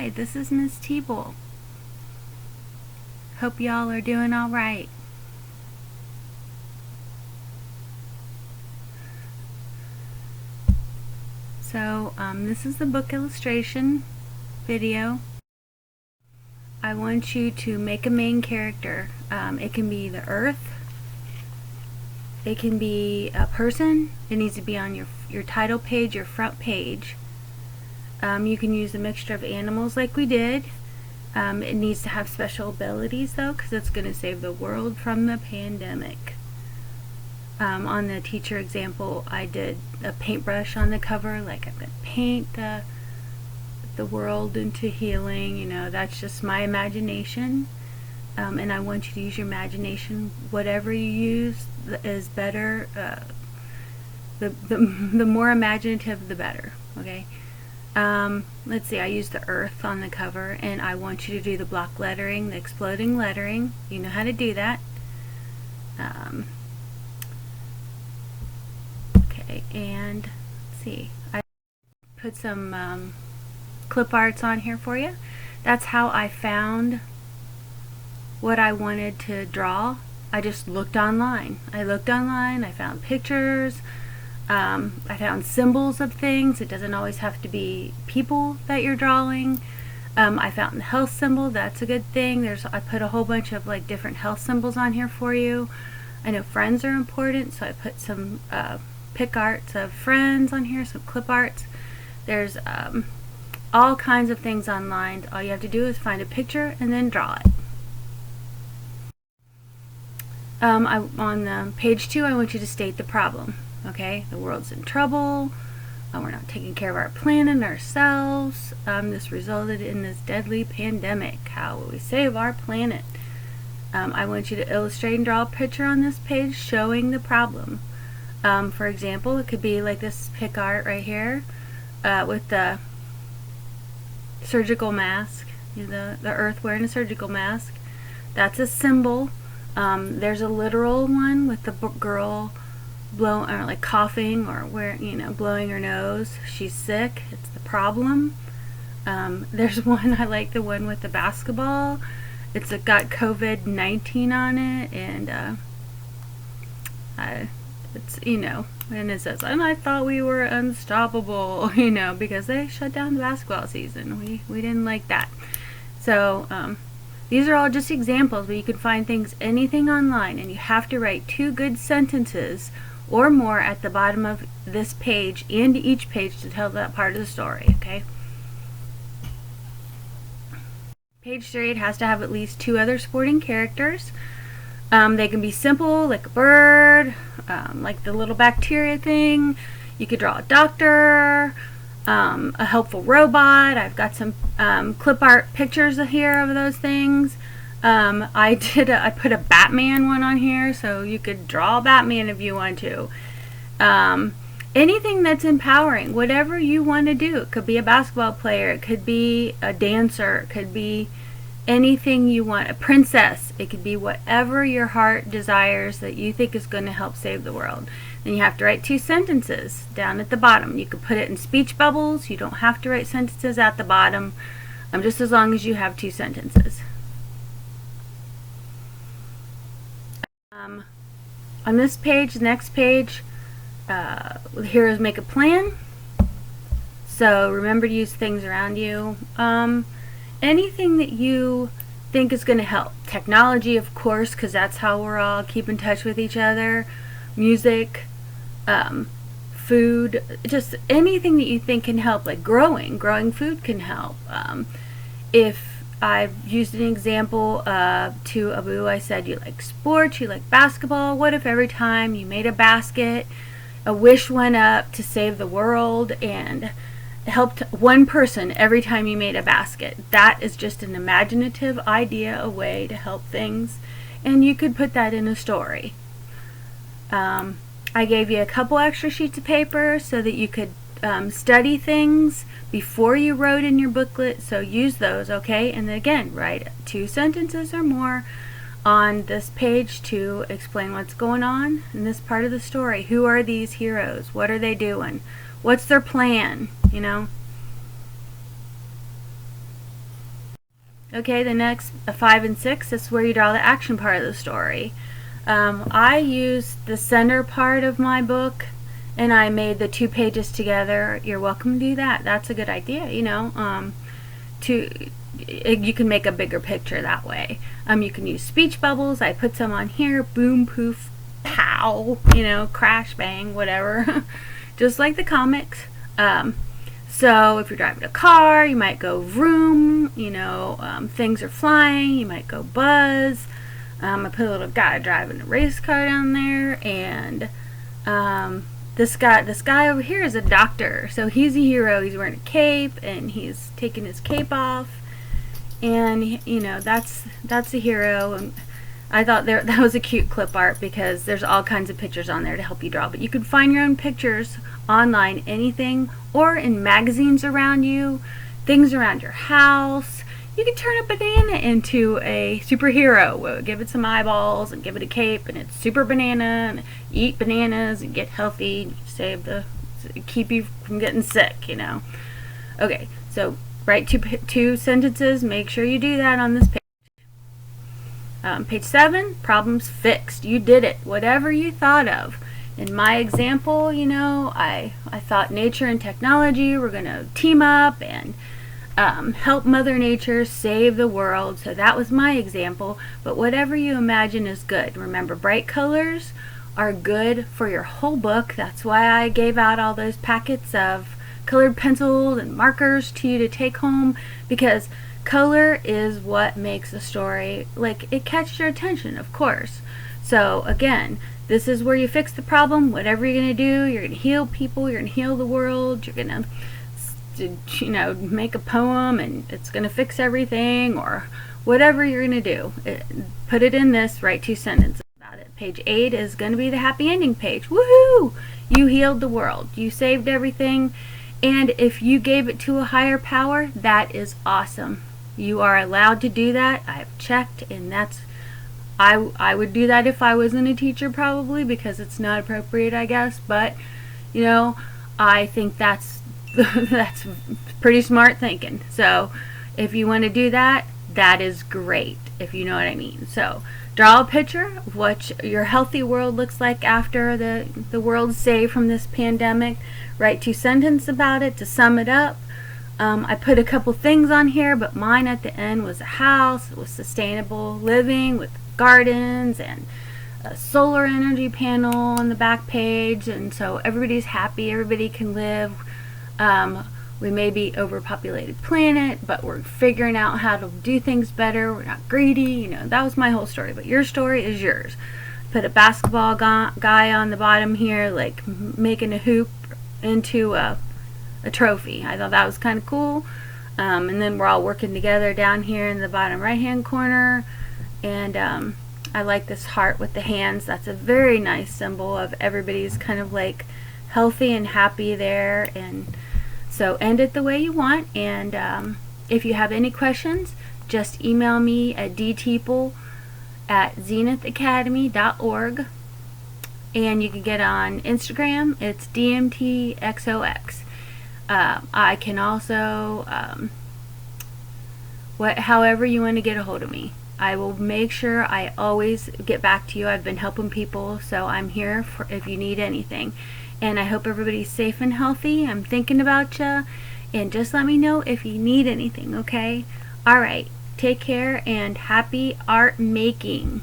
Hi, this is Miss Teeple. Hope y'all are doing alright. So, this is the book illustration video. I want you to make a main character. It can be the earth. It can be a person. It needs to be on your title page, your front page. You can use a mixture of animals like we did. It needs to have special abilities though, because it's going to save the world from the pandemic. On the teacher example, I did a paintbrush on the cover, like I'm going to paint the world into healing. You know, that's just my imagination. And I want you to use your imagination. Whatever you use is better. The more imaginative, the better. Okay. Let's see, I used the earth on the cover, and I want you to do the block lettering, the exploding lettering. You know how to do that. Okay, and let's see, I put some clip arts on here for you. That's how I found what I wanted to draw. I just looked online. I found pictures. I found symbols of things. It doesn't always have to be people that you're drawing. I found the health symbol. That's a good thing. I put a whole bunch of like different health symbols on here for you. I know friends are important, so I put some pick arts of friends on here, some clip arts. There's all kinds of things online. All you have to do is find a picture and then draw it. On page 2, I want you to state the problem. Okay, the world's in trouble. We're not taking care of our planet and ourselves. This resulted in this deadly pandemic. How will we save our planet? I want you to illustrate and draw a picture on this page showing the problem. For example, it could be like this pick art right here with the surgical mask. The earth wearing a surgical mask. That's a symbol. There's a literal one with the girl like coughing or blowing her nose. She's sick. It's the problem. There's one, I like the one with the basketball. It's got COVID-19 on it, and it's and it says, and I thought we were unstoppable, because they shut down the basketball season. We didn't like that. So these are all just examples, but you can find anything online, and you have to write 2 good sentences or more at the bottom of this page and each page to tell that part of the story, okay? Page 3, it has to have at least 2 other supporting characters. They can be simple, like a bird, like the little bacteria thing. You could draw a doctor, a helpful robot. I've got some clip art pictures here of those things. I put a Batman one on here, so you could draw Batman if you want to. Anything that's empowering, whatever you want to do. It could be a basketball player, it could be a dancer, it could be anything you want, a princess. It could be whatever your heart desires that you think is going to help save the world. Then you have to write 2 sentences down at the bottom. You could put it in speech bubbles. You don't have to write sentences at the bottom, just as long as you have 2 sentences. On this page, the next page, here is make a plan. So remember to use things around you. Anything that you think is going to help. Technology, of course, because that's how we're all keep in touch with each other. Music, food, just anything that you think can help, like growing food can help. If I've used an example to Abu, I said you like sports, you like basketball. What if every time you made a basket, a wish went up to save the world and helped one person every time you made a basket? That is just an imaginative idea, a way to help things, and you could put that in a story. I gave you a couple extra sheets of paper so that you could study things before you wrote in your booklet, so use those, okay? And again, write 2 sentences or more on this page to explain what's going on in this part of the story. Who are these heroes? What are they doing? What's their plan? Okay, the next 5 and 6, this is where you draw the action part of the story. I used the center part of my book and I made the 2 pages together. You're welcome to do that. That's a good idea, you know. You can make a bigger picture that way. You can use speech bubbles. I put some on here. Boom, poof, pow, you know, crash, bang, whatever. Just like the comics. So if you're driving a car, you might go vroom, you know, things are flying, you might go buzz. I put a little guy driving a race car down there, and this guy over here is a doctor, so he's a hero. He's wearing a cape, and he's taking his cape off, and you know, that's a hero. And I thought that was a cute clip art because there's all kinds of pictures on there to help you draw, but you can find your own pictures online, anything, or in magazines around you, things around your house. You can turn a banana into a superhero. We'll give it some eyeballs and give it a cape, and it's super banana, and eat bananas and get healthy, keep you from getting sick, you know. Okay, so write 2 sentences. Make sure you do that on this page. Page 7, problems fixed. You did it, whatever you thought of. In my example, you know, I thought nature and technology were going to team up and help Mother Nature save the world. So that was my example. But whatever you imagine is good. Remember, bright colors are good for your whole book. That's why I gave out all those packets of colored pencils and markers to you to take home, because color is what makes a story, like, it catches your attention, of course. So again, this is where you fix the problem. Whatever you're going to do, you're going to heal people, you're going to heal the world, you're going to, you know, make a poem and it's going to fix everything, or whatever you're going to do. Put it in this, write 2 sentences about it. Page 8 is going to be the happy ending page. Woohoo! You healed the world. You saved everything. And if you gave it to a higher power, that is awesome. You are allowed to do that. I've checked, and I would do that if I wasn't a teacher, probably, because it's not appropriate, I guess. But, you know, I think that's pretty smart thinking. So if you want to do that, that is great, if you know what I mean. So draw a picture of what your healthy world looks like after the world's saved from this pandemic. Write 2 sentences about it to sum it up. I put a couple things on here, but mine at the end was a house. It was sustainable living with gardens and a solar energy panel on the back page, and so everybody's happy, everybody can live. We may be overpopulated planet, but we're figuring out how to do things better. We're not greedy, you know. That was my whole story, but your story is yours. Put a basketball guy on the bottom here, like making a hoop into a trophy. I thought that was kind of cool. And then we're all working together down here in the bottom right hand corner, and I like this heart with the hands. That's a very nice symbol of everybody's kind of like healthy and happy there. And so end it the way you want, and if you have any questions, just email me at dteeple@zenithacademy.org, and you can get on Instagram. It's DMTXOX. I can also, however you want to get a hold of me. I will make sure I always get back to you. I've been helping people, so I'm here for if you need anything. And I hope everybody's safe and healthy. I'm thinking about you, and just let me know if you need anything, okay? All right, take care, and happy art making.